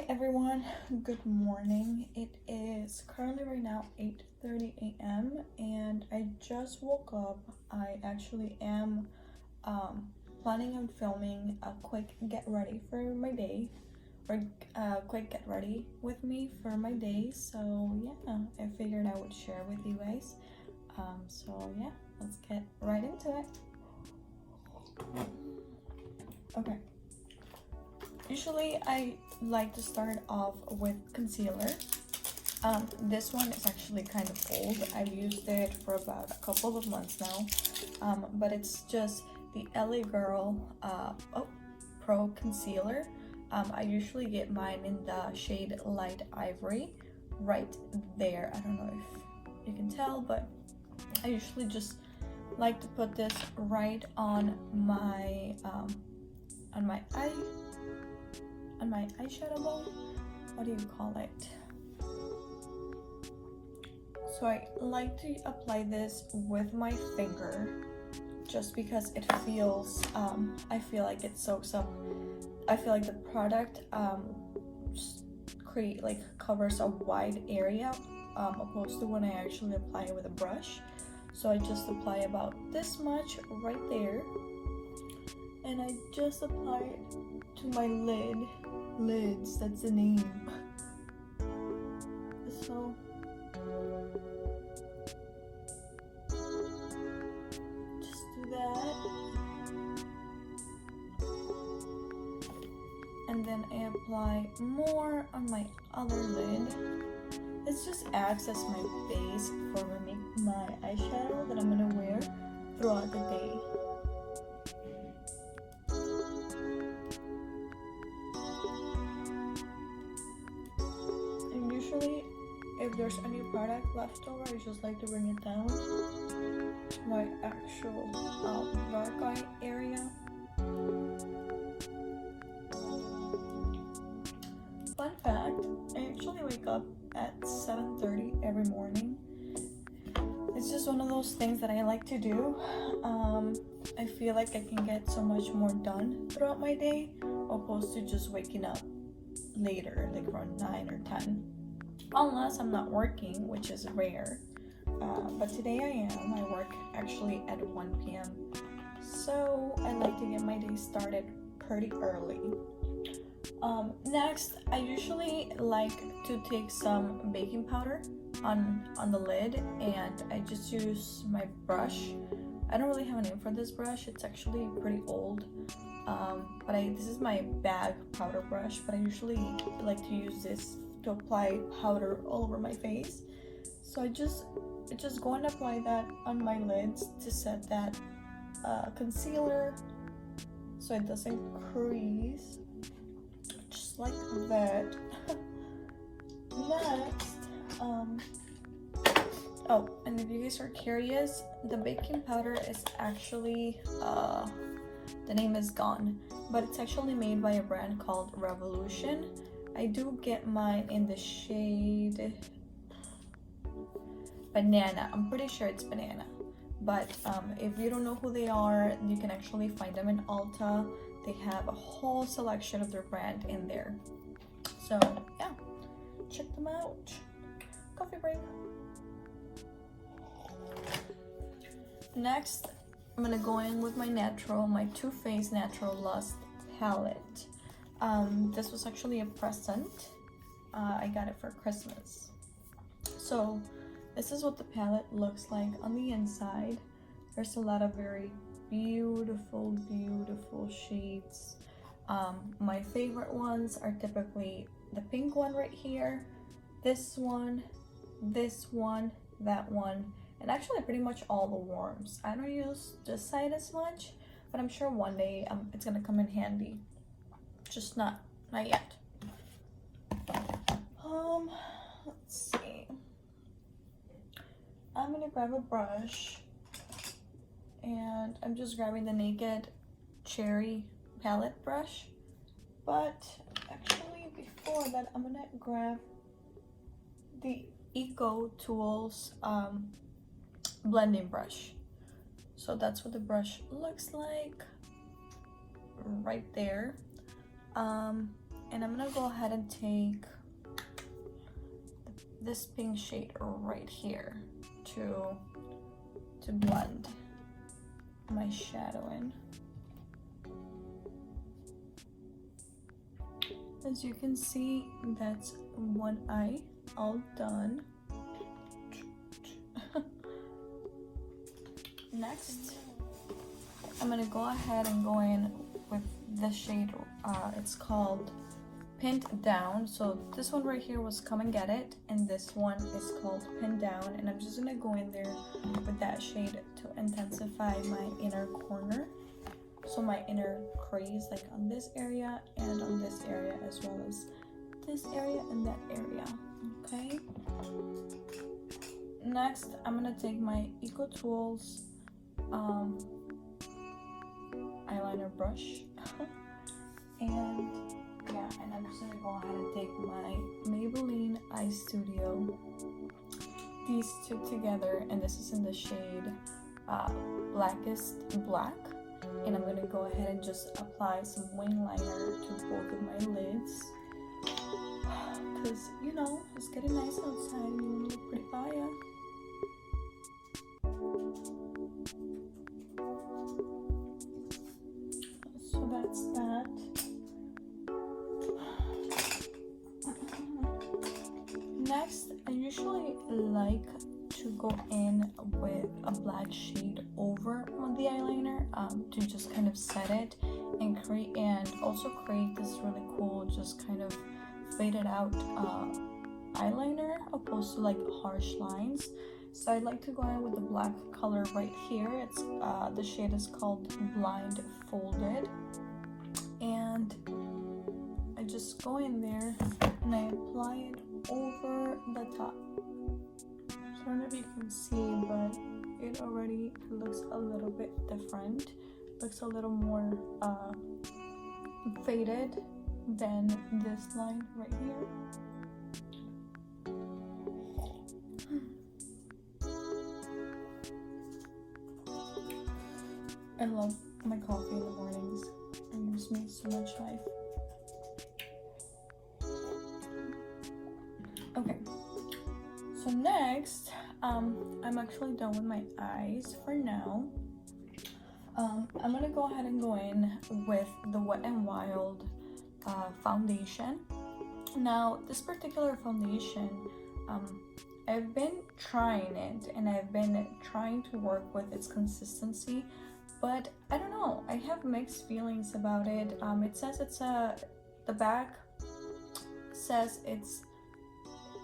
everyone, good morning. It is currently right now 8:30 a.m. and I just woke up. I actually am planning on filming a quick get ready for my day, or quick get ready with me for my day. So yeah, I figured I would share with you guys. So yeah, let's get right into it. Okay. Usually I like to start off with concealer. This one is actually kind of old. I've used it for about a couple of months now, but it's just the LA Girl Pro Concealer. I usually get mine in the shade Light Ivory, right there. I don't know if you can tell, but I usually just like to put this right on my eyeshadow bowl. What do you call it? So I like to apply this with my finger just because it feels I feel like it soaks up. I feel like the product covers a wide area opposed to when I actually apply it with a brush. So I just apply about this much right there, and I just apply it to my lids, that's the name. So just do that, and then I apply more on my other lid. This just acts as my base for my eyeshadow that I'm gonna wear throughout the day. Usually, if there's any product left over, I just like to bring it down to my actual dark eye area. Fun fact, I actually wake up at 7:30 every morning. It's just one of those things that I like to do. I feel like I can get so much more done throughout my day, opposed to just waking up later, like around 9 or 10. Unless I'm not working, which is rare. But today I am. I work actually at 1 p.m. So I like to get my day started pretty early. Next, I usually like to take some baking powder on the lid, and I just use my brush. I don't really have a name for this brush. It's actually pretty old. But this is my bag powder brush, but I usually like to use this to apply powder all over my face. So I just go and apply that on my lids to set that concealer so it doesn't crease, just like that. Next, oh, and if you guys are curious, the baking powder is actually the name is gone, but it's actually made by a brand called Revolution. I do get mine in the shade Banana. I'm pretty sure it's Banana. But if you don't know who they are, you can actually find them in Ulta. They have a whole selection of their brand in there. So yeah, check them out. Coffee break. Next, I'm gonna go in with my Too Faced Natural Lust palette. This was actually a present. I got it for Christmas. So this is what the palette looks like on the inside. There's a lot of very beautiful shades. My favorite ones are typically the pink one right here, this one, that one, and actually pretty much all the warms. I don't use this side as much, but I'm sure one day it's gonna come in handy. Just not yet. Let's see. I'm gonna grab a brush, and I'm just grabbing the Naked Cherry palette brush. But actually, before that, I'm gonna grab the Eco Tools blending brush. So that's what the brush looks like right there. And I'm gonna go ahead and take this pink shade right here to blend my shadow in. As you can see, that's one eye all done. Next, I'm gonna go ahead and go in with the shade, it's called Pinned Down. So this one right here was Come and Get It, and this one is called Pinned Down, and I'm just gonna go in there with that shade to intensify my inner corner, so my inner crease, like on this area and on this area, as well as this area and that area. Okay, next I'm gonna take my Eco Tools eyeliner brush and yeah, and I'm just gonna go ahead and take my Maybelline Eye Studio, these two together, and this is in the shade Blackest Black, and I'm gonna go ahead and just apply some wing liner to both of my lids, because you know it's getting nice outside and you want to look pretty fire. So that's that. Next, I usually like to go in with a black shade over on the eyeliner to just kind of set it and create, and also create this really cool, just kind of faded out eyeliner opposed to like harsh lines. So I like to go in with the black color right here. It's the shade is called Blind Folded, and I just go in there and I apply it over the top. So I don't know if you can see, but it already looks a little bit different. Looks a little more faded than this line right here. I love my coffee in the mornings. It gives me so much life. Okay, so next, I'm actually done with my eyes for now. I'm gonna go ahead and go in with the Wet n Wild foundation. Now, this particular foundation, I've been trying it and I've been trying to work with its consistency, but I don't know, I have mixed feelings about it. It says it's the back says it's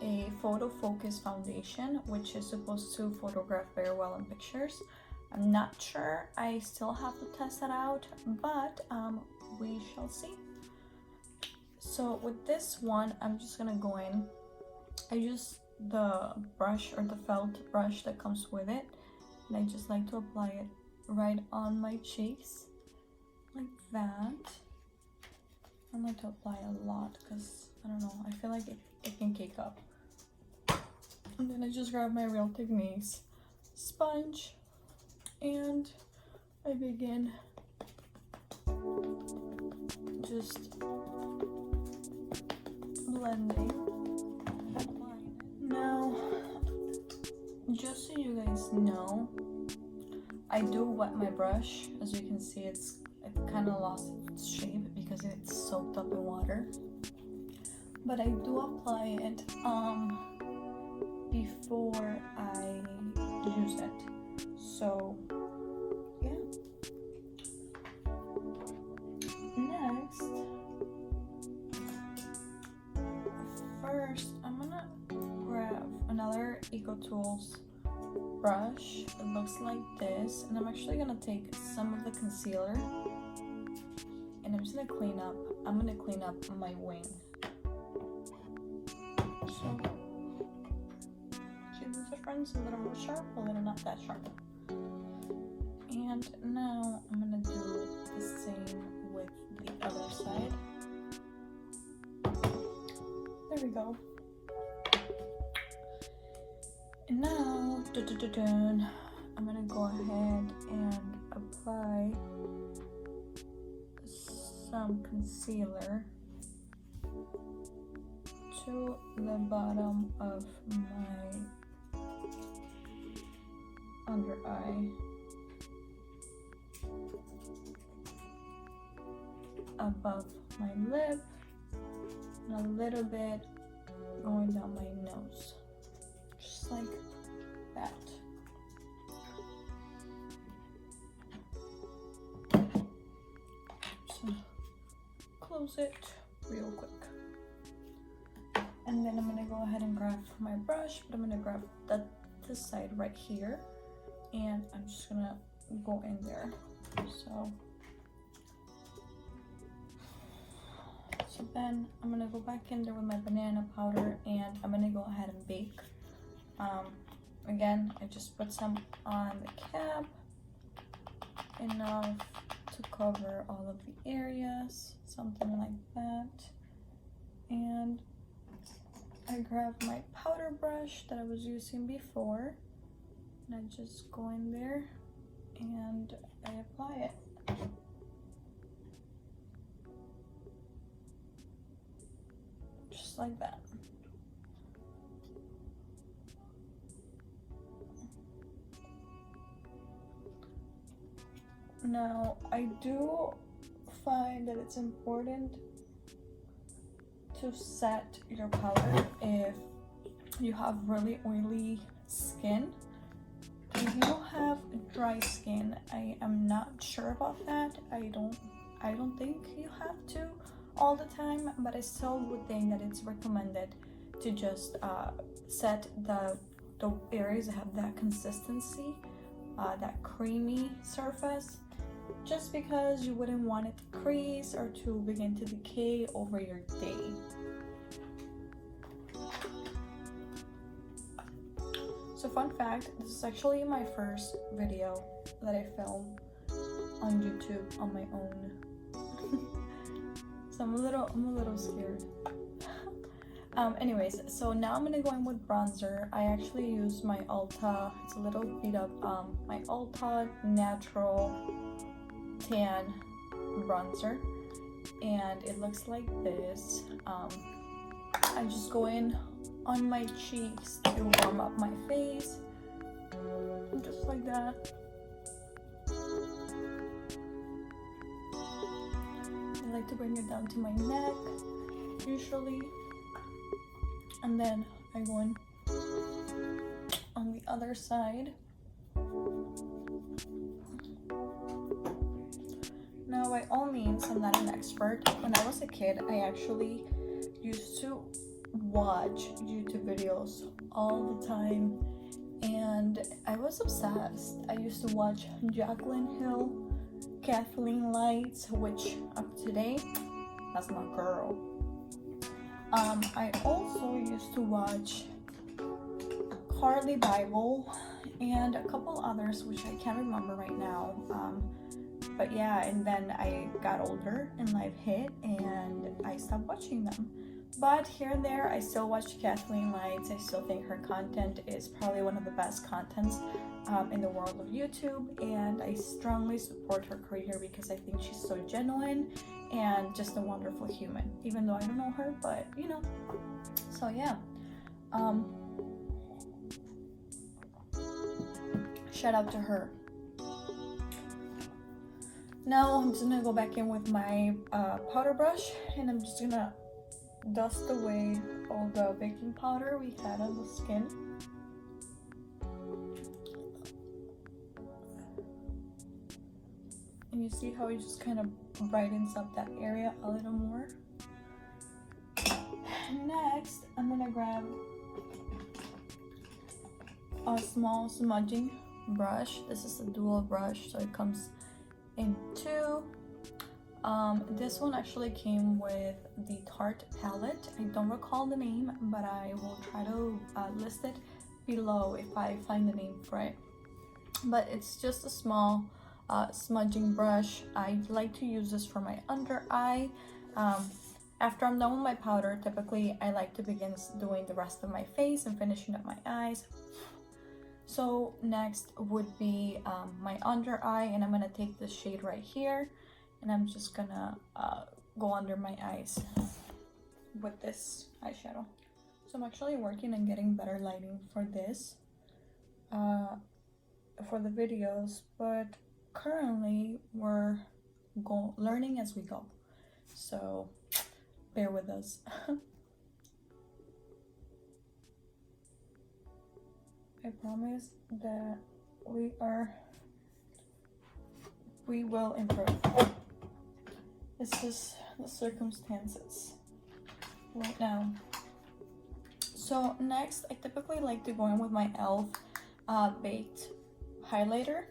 a Photofocus foundation, which is supposed to photograph very well in pictures. I'm not sure, I still have to test that out, but we shall see. So with this one, I'm just gonna go in. I use the brush or the felt brush that comes with it, and I just like to apply it right on my cheeks like that. I like to apply a lot because I don't know, I feel like it can cake up. And then I just grab my Real Techniques sponge and I begin just blending. Now, just so you guys know, I do wet my brush. As you can see, it kind of lost its shape because it's soaked up in water. But I do apply it before I use it. So yeah. Next, first I'm gonna grab another Eco Tools brush. It looks like this, and I'm actually gonna take some of the concealer and I'm just gonna clean up. I'm gonna clean up my wing. So see, these are friends a little more sharp, a little not that sharp. And now I'm gonna do the same with the other side. There we go. And now, I'm gonna go ahead and apply some concealer to the bottom of my under eye, above my lip, and a little bit going down my nose, just like that. So close it real quick. And then I'm gonna go ahead and grab my brush, but I'm gonna grab this side right here, and I'm just gonna go in there. So then I'm gonna go back in there with my banana powder, and I'm gonna go ahead and bake. Again, I just put some on the cap, enough to cover all of the areas, something like that. And I grab my powder brush that I was using before, and I just go in there and I apply it. Just like that. Now, I do find that it's important to set your powder if you have really oily skin. If you have dry skin, I am not sure about that. I don't think you have to all the time, but I still would think that it's recommended to just set the areas that have that consistency, that creamy surface, just because you wouldn't want it to crease or to begin to decay over your day. So fun fact, this is actually my first video that I filmed on YouTube on my own. So I'm a little scared. Anyways, so now I'm gonna go in with bronzer. I actually use my Ulta, it's a little beat up, my Ulta Natural Tan bronzer, and it looks like this. I just go in on my cheeks to warm up my face, just like that. I like to bring it down to my neck usually, and then I go in on the other side. Now, by all means, I'm not an expert. When I was a kid, I actually used to watch YouTube videos all the time, and I was obsessed. I used to watch Jaclyn Hill, Kathleen Lights, which up to date, that's my girl. I also used to watch Carly Bible and a couple others which I can't remember right now. But yeah, and then I got older and life hit and I stopped watching them. But here and there, I still watch Kathleen Lights. I still think her content is probably one of the best contents in the world of YouTube, and I strongly support her career because I think she's so genuine and just a wonderful human, even though I don't know her, but you know. So yeah, shout out to her. Now I'm just gonna go back in with my powder brush, and I'm just gonna dust away all the baking powder we had on the skin. And you see how it just kind of brightens up that area a little more. Next, I'm gonna grab a small smudging brush. This is a dual brush, so it comes in two. This one actually came with the Tarte palette. I don't recall the name, but I will try to list it below if I find the name for it. But it's just a small smudging brush. I like to use this for my under eye. After I'm done with my powder, typically I like to begin doing the rest of my face and finishing up my eyes. So next would be my under eye, and I'm gonna take this shade right here, and I'm just gonna go under my eyes with this eyeshadow. So I'm actually working on getting better lighting for this, for the videos, but currently we're learning as we go. So bear with us. I promise that we will improve. It's just the circumstances right now. So next, I typically like to go in with my e.l.f. Baked highlighter.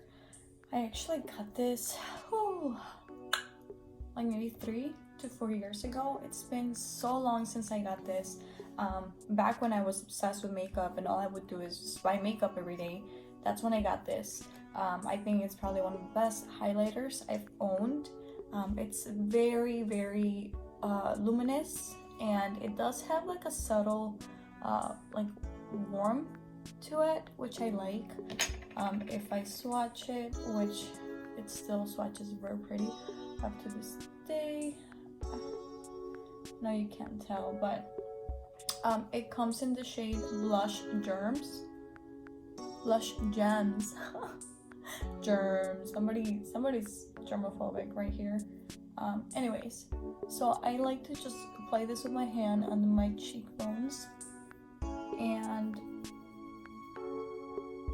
I actually got this like maybe 3 to 4 years ago. It's been so long since I got this. Back when I was obsessed with makeup and all I would do is just buy makeup every day, that's when I got this. I think it's probably one of the best highlighters I've owned. It's very, very luminous, and it does have like a subtle like warmth to it, which I like. If I swatch it, which it still swatches very pretty up to this day. No, you can't tell, but it comes in the shade Blush Gems. Germs. Somebody's germophobic right here. Anyways, so I like to just apply this with my hand under my cheekbones, and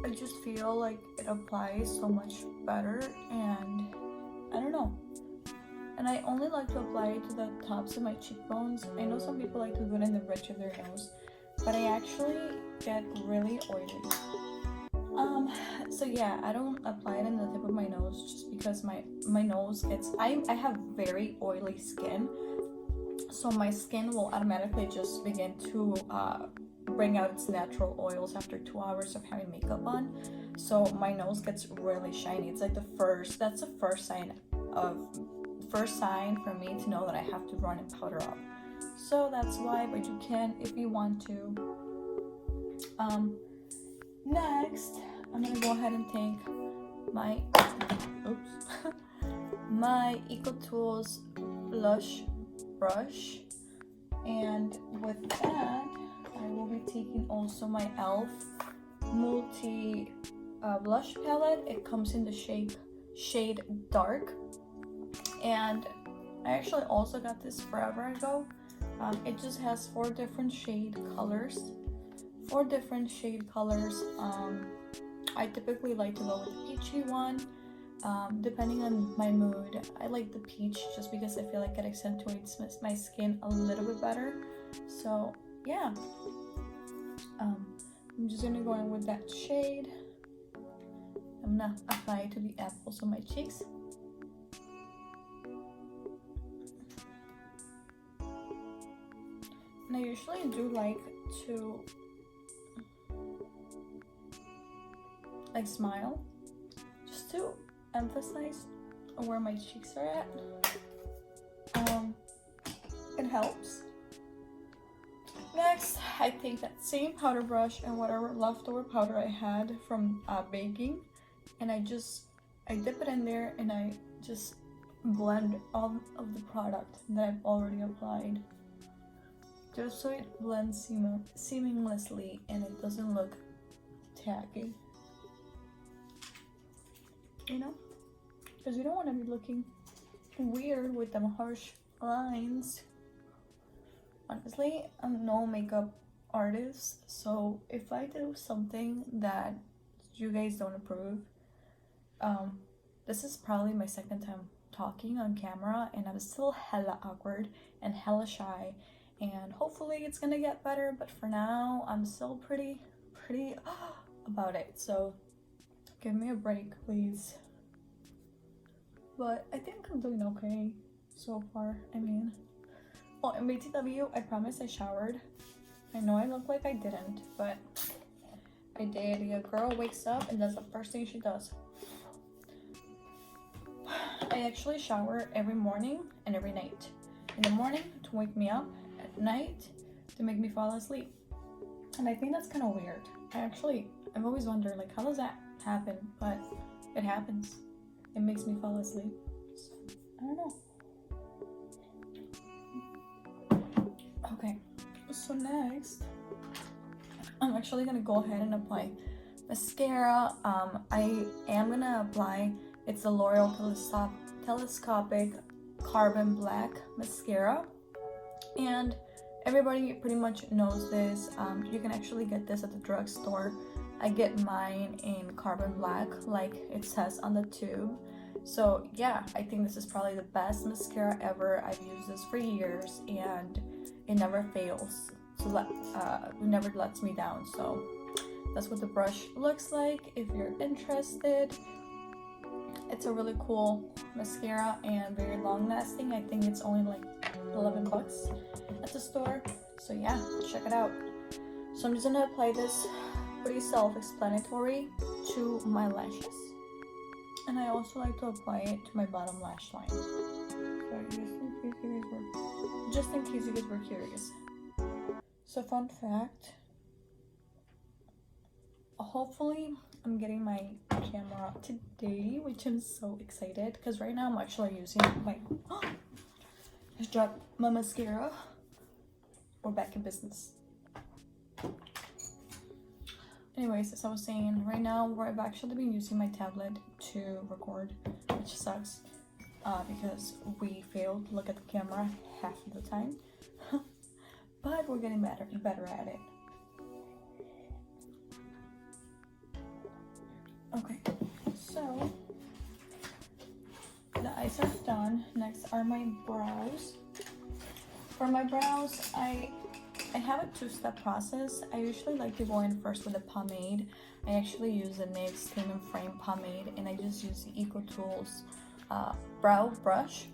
I just feel like it applies so much better, and I don't know. And I only like to apply it to the tops of my cheekbones. I know some people like to do it in the bridge of their nose, but I actually get really oily. So yeah, I don't apply it in the tip of my nose just because my nose gets, I have very oily skin, so my skin will automatically just begin to bring out its natural oils after 2 hours of having makeup on. So my nose gets really shiny. It's like that's the first sign for me to know that I have to run and powder up. So that's why, but you can if you want to. Next, I'm gonna go ahead and take my my EcoTools blush brush, and with that I will be taking also my e.l.f. multi blush palette. It comes in the shade Dark, and I actually also got this forever ago. It just has 4 different shade colors. I typically like to go with the peachy one. Depending on my mood, I like the peach just because I feel like it accentuates my skin a little bit better. So yeah, I'm just gonna go in with that shade. I'm gonna apply it to the apples of my cheeks. And I usually do like to smile just to emphasize where my cheeks are at. It helps. Next, I take that same powder brush and whatever leftover powder I had from baking, and I dip it in there and I just blend all of the product that I've already applied, just so it blends seamlessly and it doesn't look tacky. You know, because you don't want to be looking weird with them harsh lines. Honestly, I'm no makeup artist, so if I do something that you guys don't approve, this is probably my second time talking on camera, and I'm still hella awkward and hella shy, and hopefully it's gonna get better, but for now I'm still pretty about it, so give me a break, please. But I think I'm doing okay so far. I mean, well, in BTW, I promise I showered. I know I look like I didn't, but I did. A girl wakes up and that's the first thing she does. I actually shower every morning and every night. In the morning to wake me up, at night to make me fall asleep. And I think that's kind of weird. I've always wondered, like, how does that happen? But it happens. It makes me fall asleep. So, I don't know. Okay, so next I'm actually gonna go ahead and apply mascara. I am gonna apply, it's the L'Oreal Telescopic Carbon Black Mascara, and everybody pretty much knows this. You can actually get this at the drugstore. I get mine in Carbon Black, like it says on the tube. So yeah, I think this is probably the best mascara ever. I've used this for years and it never fails. So it never lets me down. So that's what the brush looks like if you're interested. It's a really cool mascara and very long lasting. I think it's only like 11 bucks at the store. So yeah, check it out. So I'm just gonna apply this, pretty self-explanatory, to my lashes. And I also like to apply it to my bottom lash line. So just in case you guys were curious. So fun fact, hopefully I'm getting my camera today, which I'm so excited because right now I'm actually using my just dropped my mascara. We're back in business. Anyways, as I was saying, right now I've actually been using my tablet to record, which sucks because we failed to look at the camera half of the time. But we're getting better at it. Okay, so the eyes are done. Next are my brows. For my brows, I have a two-step process. I usually like to go in first with a pomade. I actually use the NYX Tame Frame pomade, and I just use the EcoTools brow brush.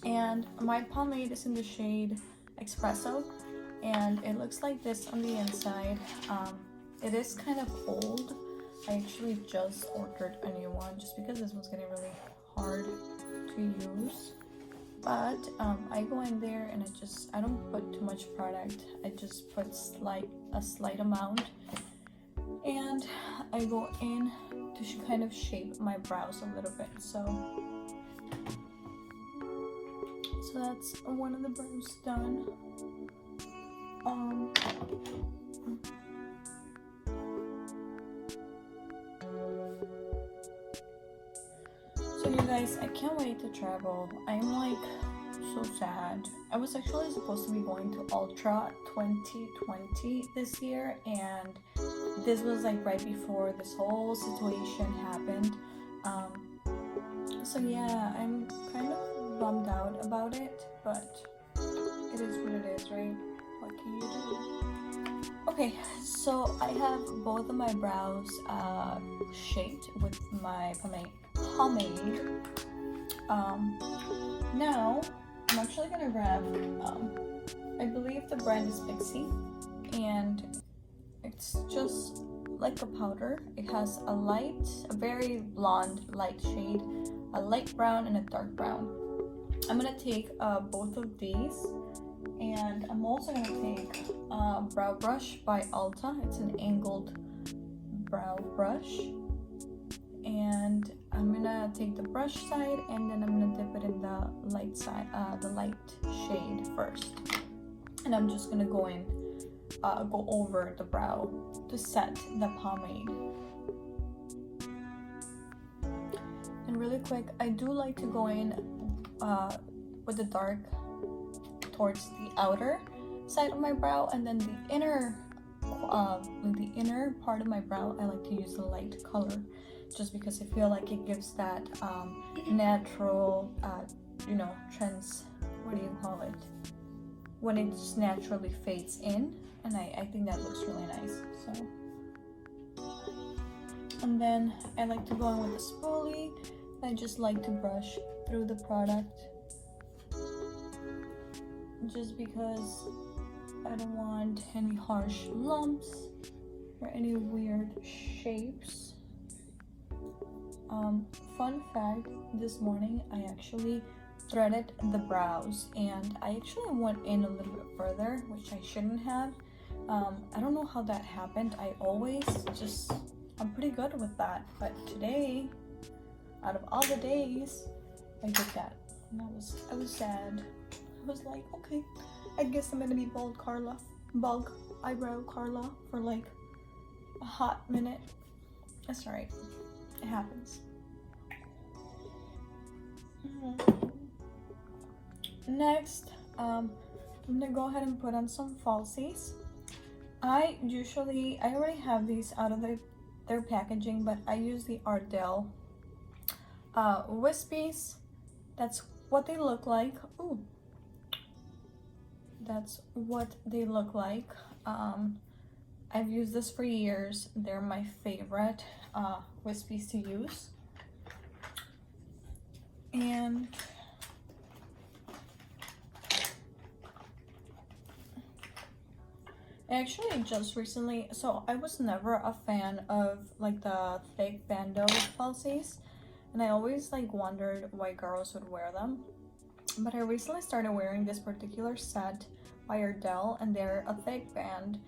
And my pomade is in the shade Espresso, and it looks like this on the inside. It is kind of old. I actually just ordered a new one just because this one's getting really hard to use. But I go in there and I don't put too much product. I just put a slight amount, and I go in to kind of shape my brows a little bit. So that's one of the brows done. So you guys, I can't wait to travel. I'm like so sad. I was actually supposed to be going to Ulta 2020 this year, and this was like right before this whole situation happened. So yeah, I'm kind of bummed out about it, but it is what it is, right? What can you do? Okay, so I have both of my brows shaped with my pomade. Now I'm actually gonna grab I believe the brand is Pixi, and it's just like a powder. It has a very blonde light shade, a light brown, and a dark brown. I'm gonna take both of these, and I'm also gonna take a brow brush by Ulta. It's an angled brow brush, and I'm gonna take the brush side, and then I'm gonna dip it in the light side, the light shade first, and I'm just gonna go over the brow to set the pomade. And really quick, I do like to go in with the dark towards the outer side of my brow, and then the inner part of my brow, I like to use the light color, just because I feel like it gives that natural, what do you call it? When it just naturally fades in, and I think that looks really nice. So, and then I like to go in with a spoolie. I just like to brush through the product, just because I don't want any harsh lumps or any weird shapes. Fun fact, this morning I actually threaded the brows, and I actually went in a little bit further, which I shouldn't have. I don't know how that happened. I'm pretty good with that, but today, out of all the days, I did that, and I was sad. I was like, okay, I guess I'm gonna be bald Karla. Bald eyebrow Karla for like a hot minute. That's alright. It happens. Next, I'm gonna go ahead and put on some falsies. I already have these out of their packaging, but I use the Ardell Wispies. That's what they look like. Ooh, that's what they look like. I've used this for years. They're my favorite Wispies to use. And actually just recently, so I was never a fan of like the thick bandeau falsies, and I always like wondered why girls would wear them. But I recently started wearing this particular set by Ardell, and they're a thick band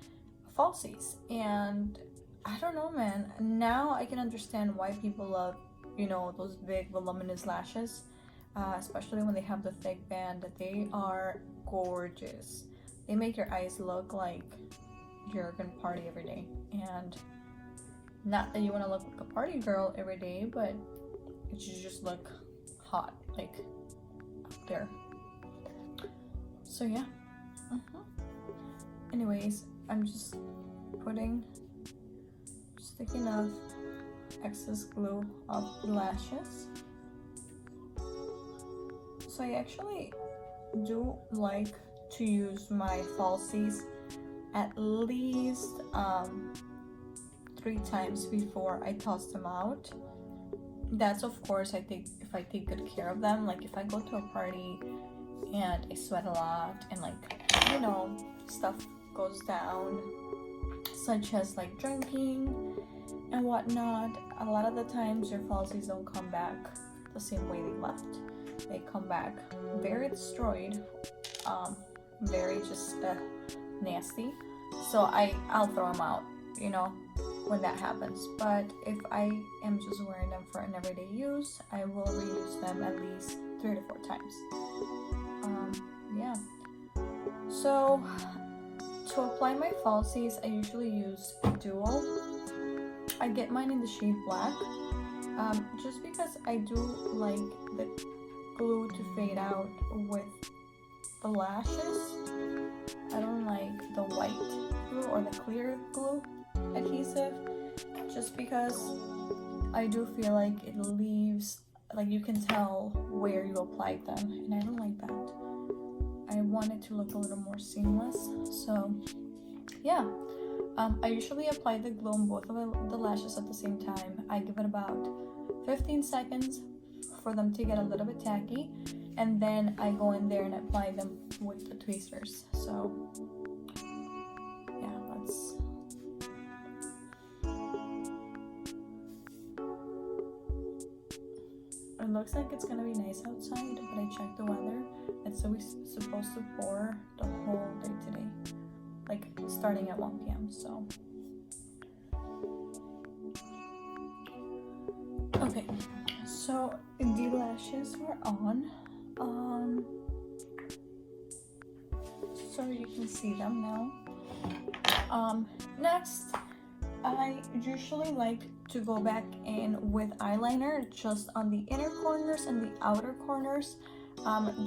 falsies, and I don't know, man, now I can understand why people love, you know, those big voluminous lashes, especially when they have the thick band. They are gorgeous. They make your eyes look like you're gonna party every day, and not that you want to look like a party girl every day, but it should just look hot, like up there. So yeah. Anyways, I'm just sticking off excess glue up the lashes. So I actually do like to use my falsies at least 3 times before I toss them out. That's of course if I take good care of them. Like if I go to a party and I sweat a lot and like, you know, stuff goes down, such as like drinking and whatnot, a lot of the times your falsies don't come back the same way they left. They come back very destroyed, very just nasty. So I'll throw them out, you know, when that happens. But if I am just wearing them for an everyday use, I will reuse them at least 3 to 4 times. Yeah. So to apply my falsies, I usually use a duo. I get mine in the shade black, just because I do like the glue to fade out with the lashes. I don't like the white glue or the clear glue adhesive, just because I do feel like it leaves, like you can tell where you applied them, and I don't like that. I want it to look a little more seamless. So yeah, I usually apply the glue on both of the lashes at the same time. I give it about 15 seconds for them to get a little bit tacky, and then I go in there and apply them with the tweezers. So yeah, let's it looks like it's gonna be nice outside, but I checked the weather. It's supposed to pour the whole day today, like starting at 1 p.m. So okay, so the lashes were on, so you can see them now. Next, I usually like to go back in with eyeliner just on the inner corners and the outer corners,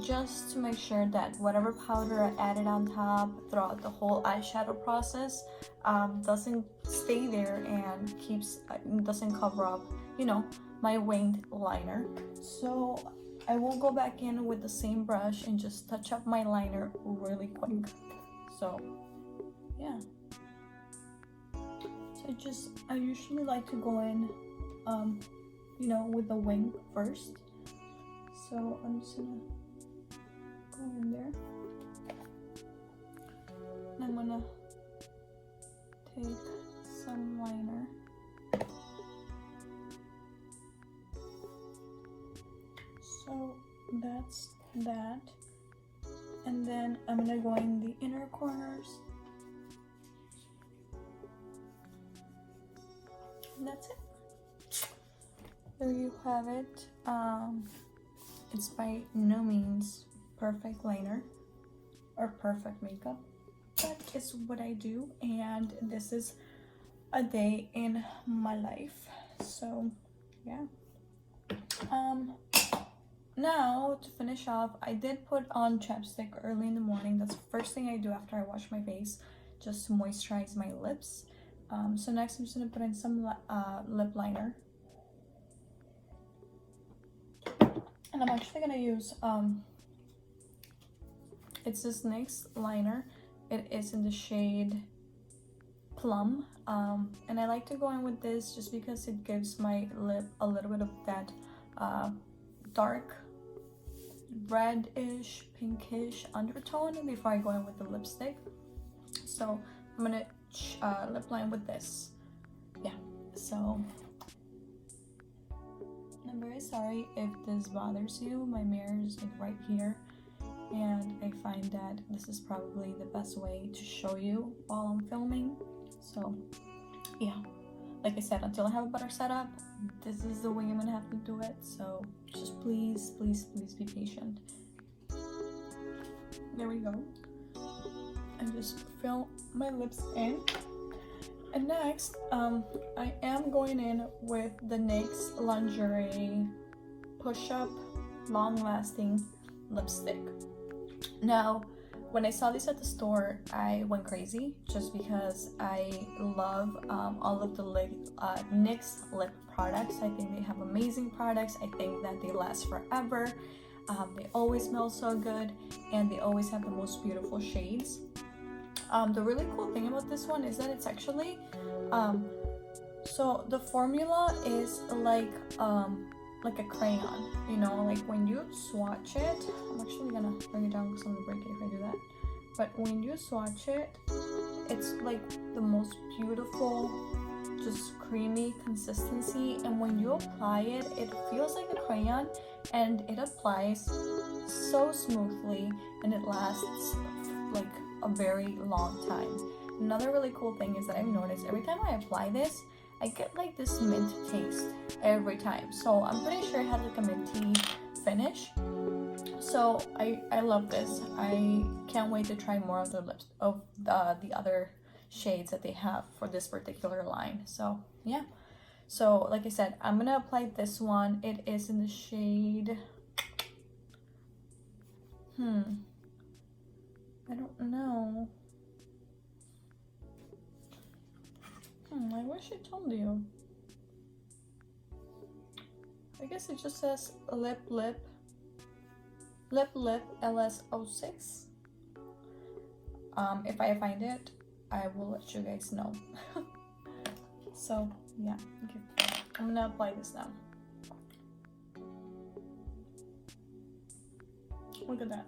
just to make sure that whatever powder I added on top throughout the whole eyeshadow process doesn't stay there and doesn't cover up, you know, my winged liner. So I will go back in with the same brush and just touch up my liner really quick. So yeah. So I usually like to go in, you know, with the wing first. So I'm just gonna go in there. And I'm gonna take some liner. So that's that. And then I'm gonna go in the inner corners. And that's it. There you have it. It's by no means perfect liner, or perfect makeup. That is what I do, and this is a day in my life. So yeah. Now to finish off, I did put on chapstick early in the morning. That's the first thing I do after I wash my face, just to moisturize my lips. So next I'm just gonna put in some lip liner, and I'm actually gonna use it's this NYX liner. It is in the shade Plum, and I like to go in with this just because it gives my lip a little bit of that dark reddish pinkish undertone before I go in with the lipstick. So I'm gonna lip line with this. Yeah, so I'm very sorry if this bothers you. My mirror is like right here, and I find that this is probably the best way to show you while I'm filming. So yeah, like I said, until I have a better setup, this is the way I'm gonna have to do it. So just please, please, please be patient. There we go. And just fill my lips in. And next, I am going in with the NYX Lingerie Push-Up Long-Lasting Lipstick. Now, when I saw this at the store, I went crazy just because I love all of the NYX lip products. I think they have amazing products. I think that they last forever. They always smell so good, and they always have the most beautiful shades. The really cool thing about this one is that it's actually, so the formula is like a crayon, you know, like when you swatch it. I'm actually gonna bring it down because I'm gonna break it if I do that. But when you swatch it, it's like the most beautiful, just creamy consistency. And when you apply it, it feels like a crayon, and it applies so smoothly, and it lasts like a very long time. Another really cool thing is that I've noticed every time I apply this, I get like this mint taste every time. So I'm pretty sure it has like a minty finish. So I love this. I can't wait to try more of the lips of the other shades that they have for this particular line. So yeah. So like I said, I'm gonna apply this one. It is in the shade I don't know. I wish I told you. I guess it just says lip LS06. If I find it, I will let you guys know. So yeah, okay. I'm gonna apply this now. Look at that.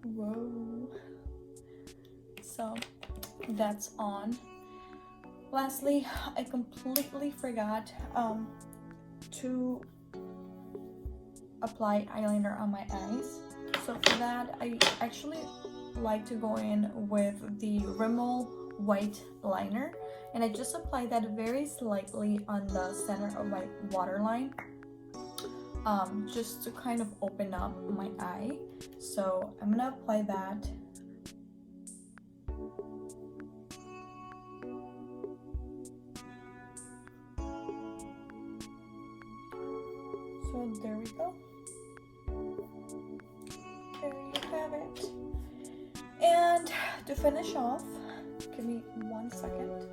Whoa. So that's on. Lastly, I completely forgot to apply eyeliner on my eyes. So for that, I actually like to go in with the Rimmel white liner, and I just apply that very slightly on the center of my waterline, just to kind of open up my eye. So I'm gonna apply that. So there we go. There you have it. And to finish off, give me 1 second.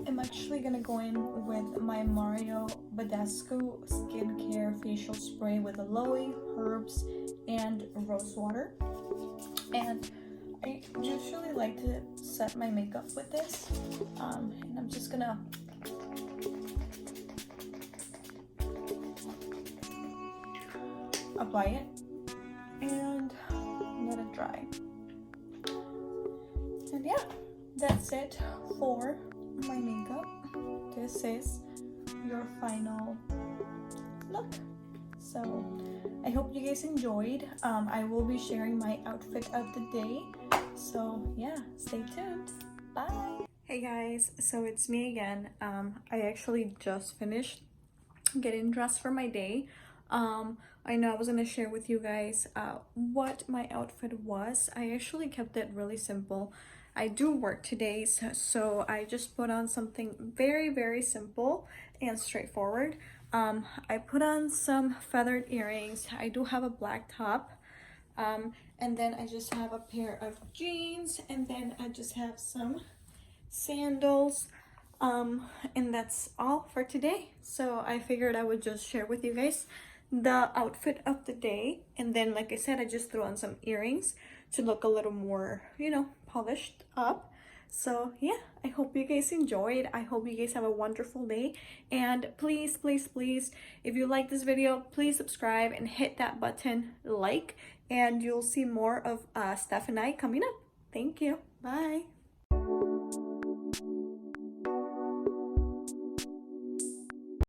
I'm actually gonna go in with my Mario Badescu Skincare Facial Spray with aloe, herbs, and rose water. And I usually like to set my makeup with this. And I'm just gonna apply it and let it dry. And yeah, that's it for my makeup. This is your final look. So I hope you guys enjoyed. I will be sharing my outfit of the day. So yeah, stay tuned. Bye. Hey guys, so it's me again. I actually just finished getting dressed for my day. I know I was gonna share with you guys what my outfit was. I actually kept it really simple. I do work today, so I just put on something very, very simple and straightforward. I put on some feathered earrings. I do have a black top. And then I just have a pair of jeans, and then I just have some sandals. And that's all for today. So I figured I would just share with you guys the outfit of the day. And then, like I said, I just threw on some earrings to look a little more, you know, polished up. So yeah, I hope you guys enjoyed. I hope you guys have a wonderful day. And please, please, please, if you like this video, please subscribe and hit that button like, and you'll see more of Steph and I coming up. Thank you. Bye.